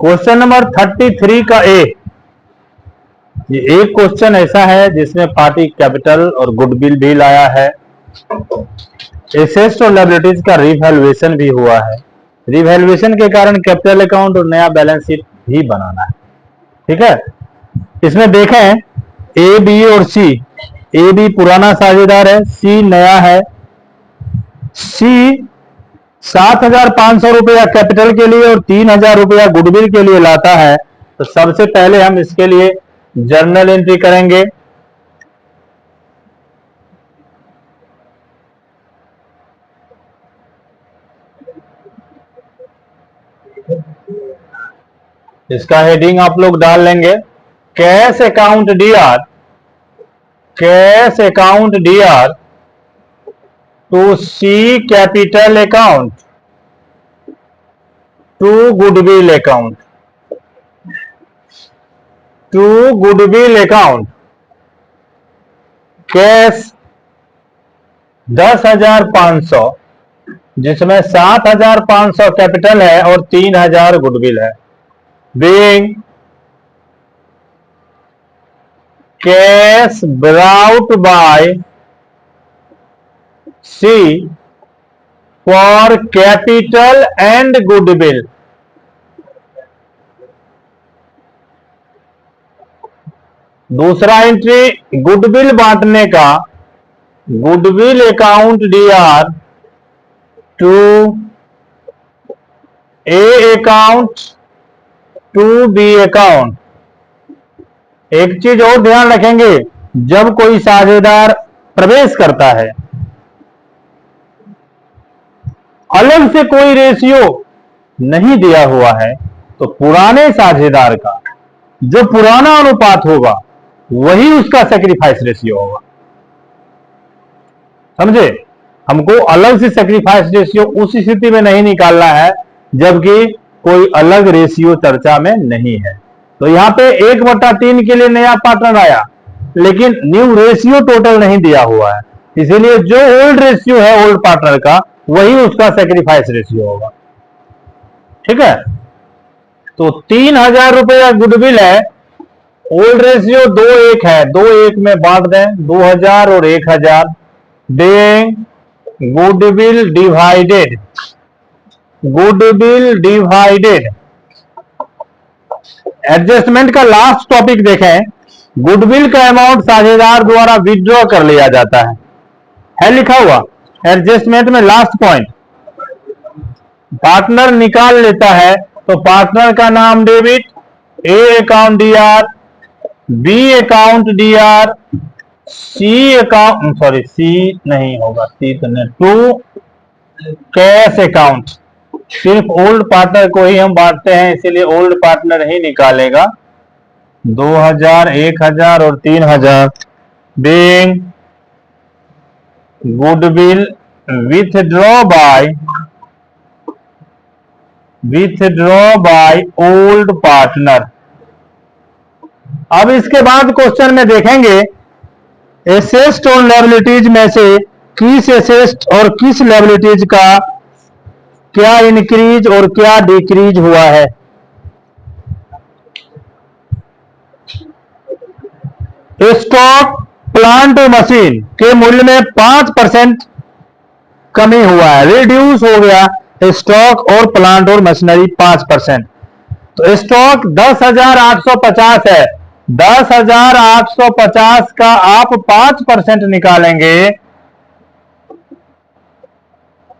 Question number 33 का ए। ये एक क्वेश्चन ऐसा है जिसमें पार्टी कैपिटल और गुडविल भी लाया है। एसेट्स और लायबिलिटीज का रिवैल्यूएशन भी हुआ है। रिवैल्यूएशन के कारण कैपिटल अकाउंट और नया बैलेंस शीट भी बनाना है। ठीक है, इसमें देखें ए, बी और सी। ए बी पुराना साझेदार है, सी नया है। सी 7,500 रुपया कैपिटल के लिए और 3,000 रुपया गुडविल के लिए लाता है। तो सबसे पहले हम इसके लिए जर्नल एंट्री करेंगे। इसका हेडिंग आप लोग डाल लेंगे cash account DR, cash account DR to C capital account to goodwill account, to goodwill account. Cash 10,500, जिसमें 7,500 कैपिटल है और 3,000 गुडविल है। Being cash brought by C for capital and goodwill. दूसरा एंट्री गुडविल बांटने का, goodwill account DR to A account to B account. एक चीज और ध्यान रखेंगे, जब कोई साझेदार प्रवेश करता है, अलग से कोई रेशियो नहीं दिया हुआ है, तो पुराने साझेदार का जो पुराना अनुपात होगा वही उसका सैक्रिफाइस रेशियो होगा। समझे? हमको अलग से सैक्रिफाइस रेशियो उस स्थिति में नहीं निकालना है जबकि कोई अलग रेशियो चर्चा में नहीं है। तो यहां पे 1/3 के लिए नया पार्टनर आया, लेकिन न्यू रेशियो टोटल नहीं दिया हुआ है, इसीलिए जो ओल्ड रेशियो है ओल्ड पार्टनर का वही उसका सैक्रिफाइस रेशियो होगा। ठीक है, तो 3,000 रुपया गुडविल है, ओल्ड रेशियो 2:1 है, 2:1 में बांट दें, 2,000 और 1,000। Being goodwill divided, goodwill divided. Adjustment का लास्ट टॉपिक देखें, गुडविल का अमाउंट साझेदार द्वारा विड्रॉ कर लिया जाता है लिखा हुआ एडजस्टमेंट में लास्ट पॉइंट। पार्टनर निकाल लेता है तो पार्टनर का नाम debit, A account DR, B account DR, C account, sorry C नहीं होगा, सी तो नहीं, टू कैश अकाउंट। सिर्फ ओल्ड पार्टनर को ही हम बांटते हैं, इसीलिए ओल्ड पार्टनर ही निकालेगा। 2,000, 1,000 और 3,000। Being goodwill withdraw by old partner. अब इसके बाद क्वेश्चन में देखेंगे एसेट्स और लायबिलिटीज में से किस एसेट्स और किस लायबिलिटीज का क्या इंक्रीज और क्या डिक्रीज हुआ है। स्टॉक, प्लांट और मशीन के मूल्य में 5% कमी हुआ है, रिड्यूस हो गया स्टॉक और प्लांट और मशीनरी 5%। तो स्टॉक 10,850 है, 10,850 का आप 5% निकालेंगे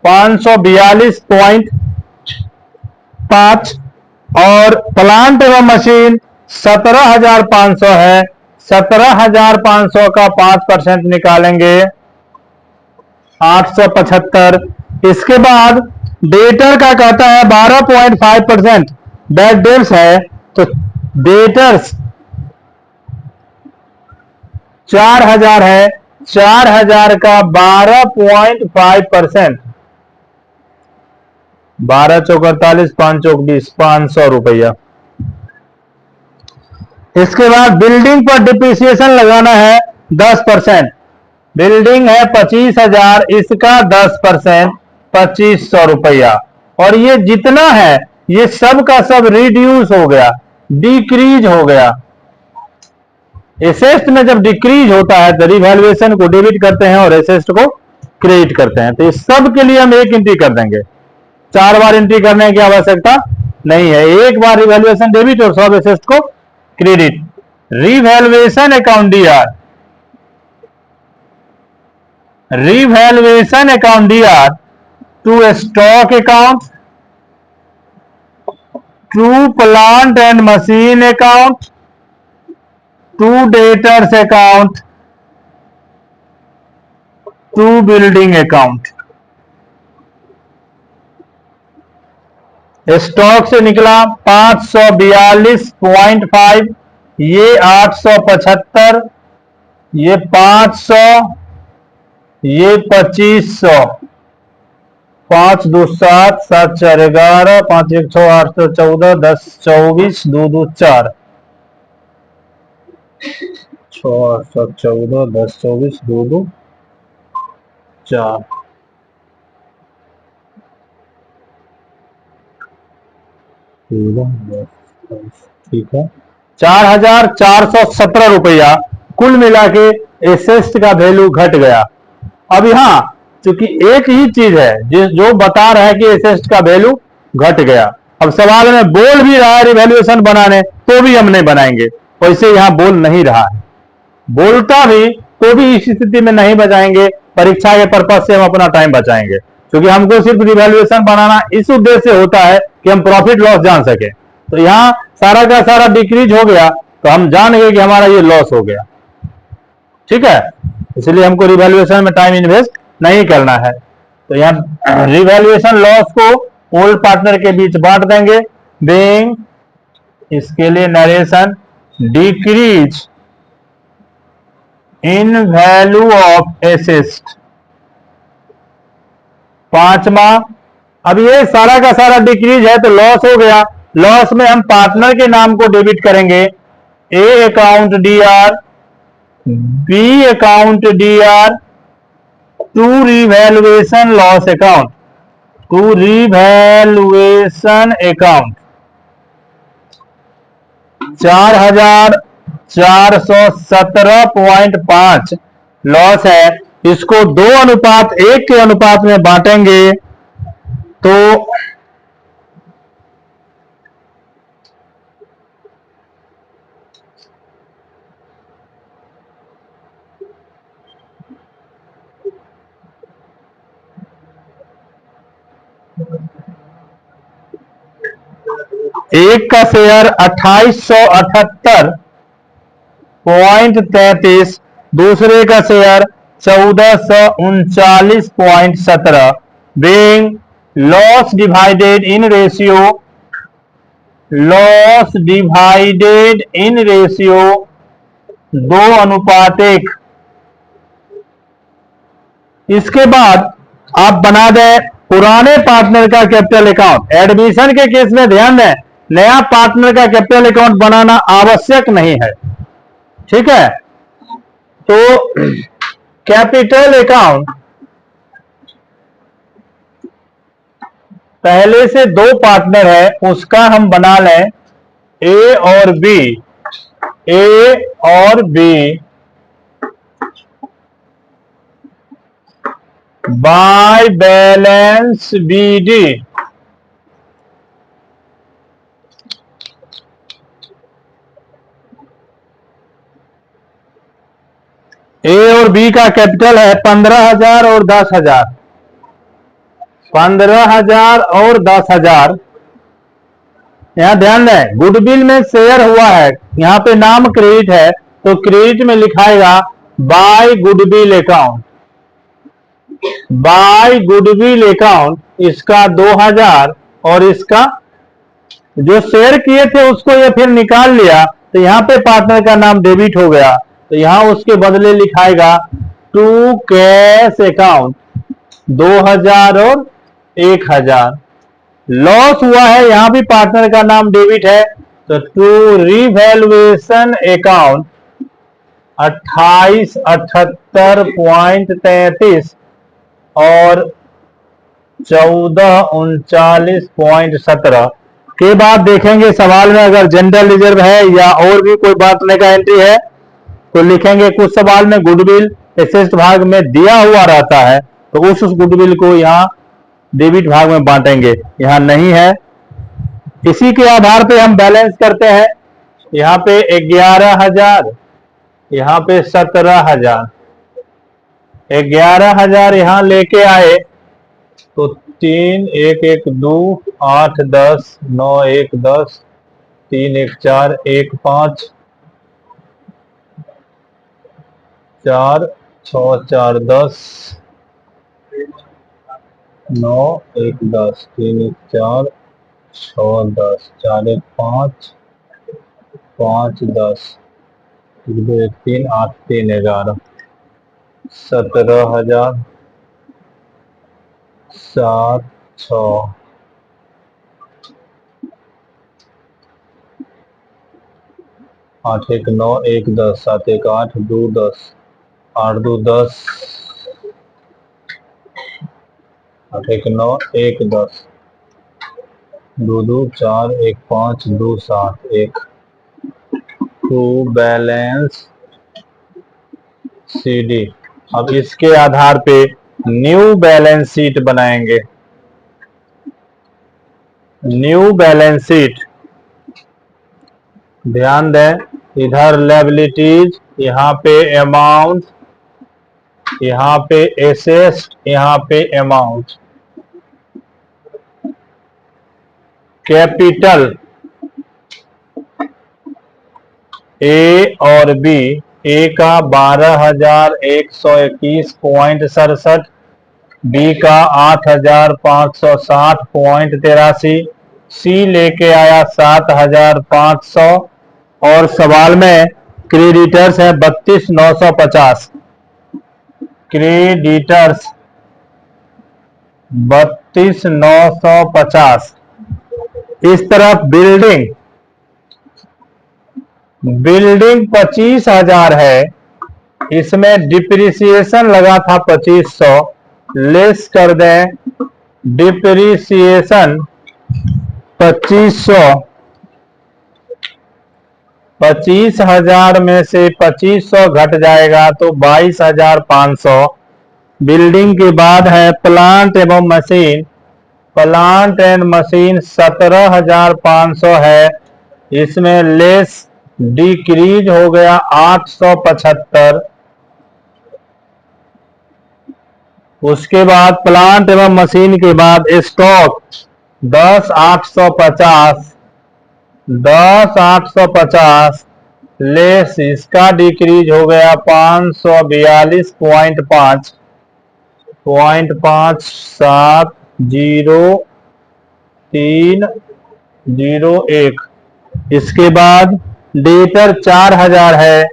542.5, और प्लांट एवं मशीन 17,500 है, 17,500 का 5% निकालेंगे 875। इसके बाद डेटर का कहता है 12.5%, बैड डेट्स है, तो डेटर्स 4,000 है, 4,000 का 12.5%, 12 चौक 48, 5 चौक 20, 500 रुपया। इसके बाद बिल्डिंग पर डिप्रिसिएशन लगाना है 10%, बिल्डिंग है 25,000, इसका 10% 2,500 रुपया। और ये जितना है ये सब का सब रिड्यूस हो गया, डिक्रीज हो गया। एसेस्ट में जब डिक्रीज होता है तो रिवैल्यूएशन को डेबिट करते हैं और एसेस्ट को क्रेडिट करते हैं। तो इस सब के लिए हम एक एंट्री कर देंगे, 4 बार एंट्री करने की आवश्यकता नहीं है। एक बार रिवैल्यूएशन डेबिट और सब एसेस्ट को credit. Revaluation account DR, revaluation account DR to stock account, to plant and machine account, to debtors account, to building account. Stock से निकला 542.5, ये 875, ये 500, ये 2500, 5 2 7 7 4 11, 5 1 6 8 14, 10 24, 2 2 4, 6 8 7 14, 10 24, 2 2 4। ठीक है, 4,417 रुपया कुल मिला के एसेस्ट का वैल्यू घट गया। अब यहाँ चूंकि एक ही चीज है जो बता रहा है कि एसेस्ट का वैल्यू घट गया। अब सवाल में बोल भी रहा है रिवैल्यूएशन बनाने, तो भी हम नहीं बनाएंगे, वैसे यहाँ बोल नहीं रहा है। बोलता भी तो भी इस स्थिति में नहीं बचाएंगे, परीक्षा के पर्पज से हम अपना टाइम बचाएंगे, क्योंकि हमको सिर्फ रिवैल्यूएशन बनाना इस उद्देश्य से होता है कि हम प्रॉफिट लॉस जान सके। तो यहाँ सारा का सारा डिक्रीज हो गया तो हम जान गए कि हमारा ये लॉस हो गया। ठीक है, इसलिए हमको रिवैल्यूएशन में टाइम इन्वेस्ट नहीं करना है। तो यहाँ रिवैल्यूएशन लॉस को ओल्ड पार्टनर के बीच बांट देंगे। बीइंग, इसके लिए narration, decrease in value of asset. 5वां, अब ये सारा का सारा डिक्रीज है तो लॉस हो गया। लॉस में हम पार्टनर के नाम को डेबिट करेंगे, A account DR, B account DR, to revaluation loss account, to revaluation account. 4,417.5 loss है, इसको 2:1 के अनुपात में बांटेंगे तो एक का शेयर 2878.33, दूसरे का share 1439.17। Being loss divided in ratio, loss divided in ratio 2:1। इसके बाद आप बना दें पुराने पार्टनर का कैपिटल अकाउंट। एडमिशन के केस में ध्यान दें, नया पार्टनर का कैपिटल अकाउंट बनाना आवश्यक नहीं है। ठीक है, तो कैपिटल अकाउंट पहले से 2 पार्टनर है, उसका हम बना लें ए और बी, ए और बी बाय बैलेंस बीडी। ए और बी का कैपिटल है 15,000 और 10,000, 15,000 और 10,000। यहां ध्यान दें गुडविल में शेयर हुआ है, यहां पे नाम क्रेडिट है तो क्रेडिट में लिखाएगा by goodwill account, by goodwill account. इसका 2,000 और इसका जो शेयर किए थे उसको ये फिर निकाल लिया तो यहां पे पार्टनर का नाम डेबिट हो गया, तो यहां उसके बदले लिखाएगा टू कैश अकाउंट 2,000 और 1,000। लॉस हुआ है, यहां भी पार्टनर का नाम डेबिट है तो टू रिवैल्यूएशन अकाउंट 2878.33 और 1439.17। के बाद देखेंगे सवाल में अगर जनरल रिजर्व है या और भी कोई बांटने का एंट्री है तो लिखेंगे। कुछ सवाल में गुडविल एसेट भाग में दिया हुआ रहता है तो उस गुडविल को यहाँ डेबिट भाग में बांटेंगे, यहाँ नहीं है। इसी के आधार पे हम बैलेंस करते हैं। यहाँ पे 11,000, यहाँ पे 17,000, 11,000 यहाँ लेके आए तो 3 1 1 2 8 10 9 1 10 3 1 4 1 5 4 6 4 10 9 1 10 3 1 4 6 10 4 1 5 5 10 2 1 3 8 3 11 17,000 7 6 8 1 9 1 10 7 1 8 2 10 8 2 10 8 1 9 1 10 2 2 4 1 5 2 7 1 टू बैलेंस CD। अब इसके आधार पे न्यू बैलेंस शीट बनाएंगे। न्यू बैलेंस शीट, ध्यान दें इधर लायबिलिटीज, यहाँ पे अमाउंट, यहाँ पे एसेट्स, यहाँ पे अमाउंट। कैपिटल ए और बी, ए का 12,121.67, बी का 8,560.83, सी लेके आया 7,500 और सवाल में क्रेडिटर्स है 32,950। क्रेडिटर्स 32,950। इस तरफ बिल्डिंग 25,000 है, इसमें डिप्रिसिएशन लगा था 2500, लेस कर दें डिप्रिसिएशन 2500, 25,000 में से 2500 घट जाएगा तो 22,500। बिल्डिंग के बाद है प्लांट एवं मशीन, प्लांट एंड मशीन 17,500 है, इसमें लेस डिक्रीज हो गया 875। उसके बाद प्लांट एवं मशीन के बाद स्टॉक 10,850, 10,850 लेस इसका डिक्रीज हो गया 542.570301। इसके बाद डेटर 4,000 है,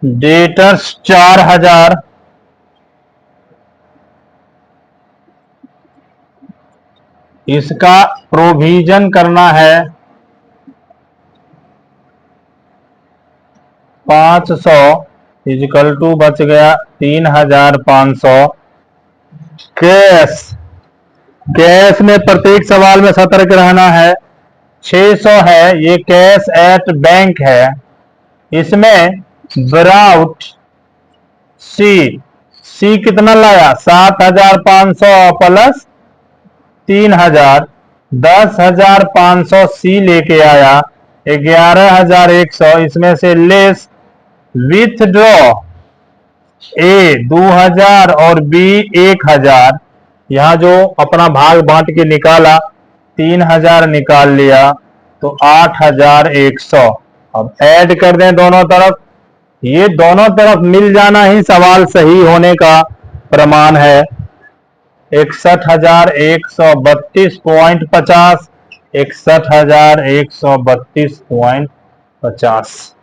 डेटर्स 4,000, इसका प्रोविजन करना है 500 इक्वल टू बच गया 3,500। कैश, कैश में प्रत्येक सवाल में सतर्क रहना है। 600 है, ये कैश एट बैंक है, इसमें ब्राउट सी कितना लाया 7,500 प्लस 3,000, 10,500 सी लेके आया 11,100, इसमें से लेस विथड्रॉ ए 2,000 और बी 1,000। यहां जो अपना भाग बांट के निकाला 3,000 निकाल लिया तो 8,100। अब ऐड कर दें दोनों तरफ, ये दोनों तरफ मिल जाना ही सवाल सही होने का प्रमाण है। 61,132.50, 61,132.50।